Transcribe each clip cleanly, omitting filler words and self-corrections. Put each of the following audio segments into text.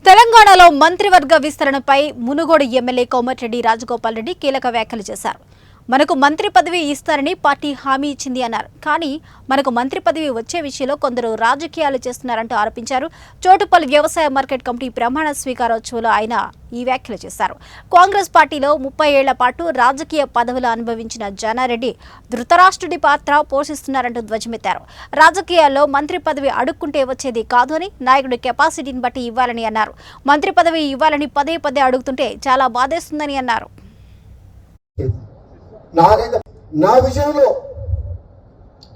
తెలంగాణలో మంత్రివర్గ విస్తరణపై మునుగోడు ఎమ్మెల్యే కోమటిరెడ్డి రాజగోపాల్ రెడ్డి కీలక వ్యాఖ్యలు చేశారు. మనకు మంత్రి పదవి ఇస్తారని పార్టీ హామీ ఇచ్చింది అన్నారు. కానీ మనకు మంత్రి పదవి వచ్చే విషయంలో కొందరు రాజకీయాలు చేస్తున్నారంటూ ఆరోపించారు. చోటుపల్లి వ్యవసాయ మార్కెట్ కమిటీ ప్రమాణ స్వీకారోత్సవంలో ఆయన ఈ వ్యాఖ్యలు చేశారు. కాంగ్రెస్ పార్టీలో 30 ఏళ్ల పాటు రాజకీయ పదవులు అనుభవించిన జానారెడ్డి ధృతరాష్ట్రుడి పాత్ర పోషిస్తున్నారంటూ ధ్వజమెత్తారు. రాజకీయాల్లో మంత్రి పదవి అడుక్కుంటే వచ్చేది కాదు అని, నాయకుడి కెపాసిటీని బట్టి ఇవ్వాలని అన్నారు. మంత్రి పదవి ఇవ్వాలని పదే పదే అడుగుతుంటే చాలా బాధేస్తుందని అన్నారు. నా విషయంలో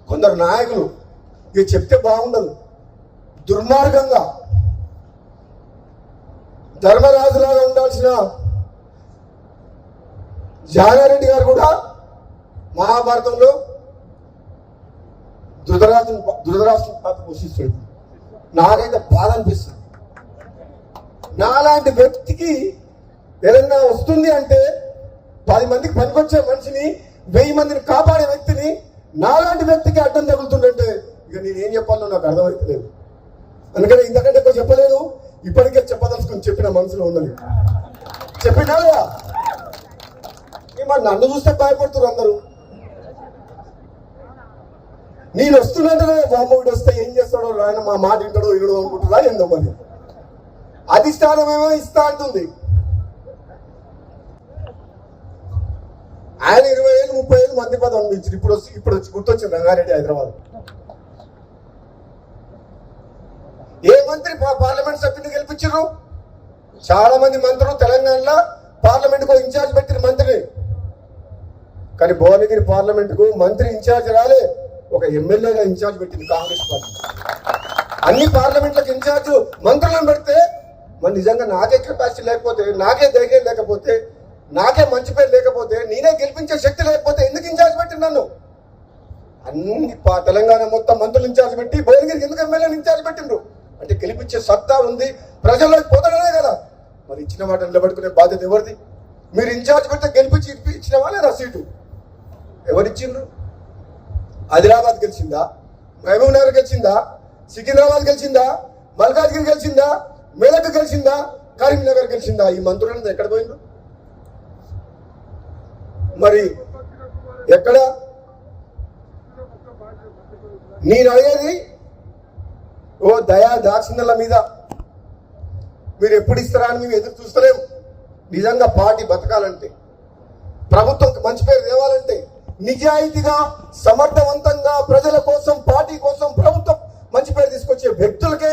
కొందరు నాయకులు ఇది చెప్తే బాగుండదు, దుర్మార్గంగా ధర్మరాజులాగా ఉండాల్సిన జానారెడ్డి గారు కూడా మహాభారతంలో ధృతరాష్ట్రుని పాత్ర పోషిస్తాడు. నాకైతే బాధ అనిపిస్తుంది. నాలాంటి వ్యక్తికి ఏదైనా వస్తుంది అంటే 10 మందికి పనికొచ్చే మనిషిని, 1000 మందిని కాపాడే వ్యక్తిని నాలాంటి వ్యక్తికి అడ్డం తగులుతుందంటే ఇక నేనేం చెప్పాలో నాకు అర్థమవుతలేదు. అందుకని ఇంతకంటే ఎక్కువ చెప్పలేదు. ఇప్పటికే చెప్పదలుచుకుని చెప్పిన మనసులో ఉన్నది చెప్పినా మరి నన్ను చూస్తే భయపడుతున్నారు అందరూ. నేను వస్తున్నట్టే బామ్మగుడు వస్తే ఏం చేస్తాడో, ఆయన మా మాట వింటాడో వినడో అనుకుంటున్నా ఏందో. మరి అధిష్టానం ఏమో ఇస్తా అంటుంది. ఆయన 20 ఏళ్ళు 30 ఏళ్ళు మంత్రి పదవి అనిపించారు. ఇప్పుడు వచ్చి గుర్తొచ్చింది రంగారెడ్డి హైదరాబాద్. ఏ మంత్రి పార్లమెంట్ సభ్యుని గెలిపించారు? చాలా మంది మంత్రులు తెలంగాణలో పార్లమెంట్ కు ఇన్ఛార్జ్ పెట్టిన మంత్రిని. కానీ భువనగిరి పార్లమెంట్ కు మంత్రి ఇన్ఛార్జ్ రాలే, ఒక ఎమ్మెల్యేగా ఇన్ఛార్జ్ పెట్టింది కాంగ్రెస్ పార్టీ. అన్ని పార్లమెంట్లకు ఇన్ఛార్జ్ మంత్రులను పెడితే మరి నిజంగా నాకే కెపాసిటీ లేకపోతే, నాకే ధైర్యం లేకపోతే, నాకే మంచి పేరు లేకపోతే, నేనే గెలిపించే శక్తి లేకపోతే ఎందుకు ఇన్ఛార్జ్ పెట్టి నన్ను? అన్ని తెలంగాణ మొత్తం మంత్రులు ఇన్ఛార్జ్ పెట్టి భువనగిరికి ఎందుకు ఎమ్మెల్యేని ఇన్ఛార్జ్ పెట్టిండ్రు? అంటే గెలిపించే సత్తా ఉంది, ప్రజల్లోకి పోతాడనే కదా. మరి ఇచ్చిన మాట నిలబడుకునే బాధ్యత ఎవరిది? మీరు ఇన్ఛార్జ్ పెడితే గెలిపించి ఇచ్చినవా లేదా సీటు? ఎవరిచ్చిండ్రు? ఆదిలాబాద్ గెలిచిందా? మహబూబ్ నగర్ గెలిచిందా? సికింద్రాబాద్ గెలిచిందా? మల్కాజ్గిరి గెలిచిందా? మేదక్ గెలిచిందా? కరీంనగర్ గెలిచిందా? ఈ మంత్రులను ఎక్కడ పోయిండ్రు? మరి ఎక్కడ? నేను అడిగేది ఓ దయా దాక్షిణ్యాల మీద మీరు ఎప్పుడు ఇస్తారా అని మేము ఎదురు చూస్తలేము. నిజంగా పార్టీ బతకాలంటే, ప్రభుత్వం మంచి పేరు తేవాలంటే, నిజాయితీగా సమర్థవంతంగా ప్రజల కోసం, పార్టీ కోసం, ప్రభుత్వం మంచి పేరు తీసుకొచ్చే వ్యక్తులకే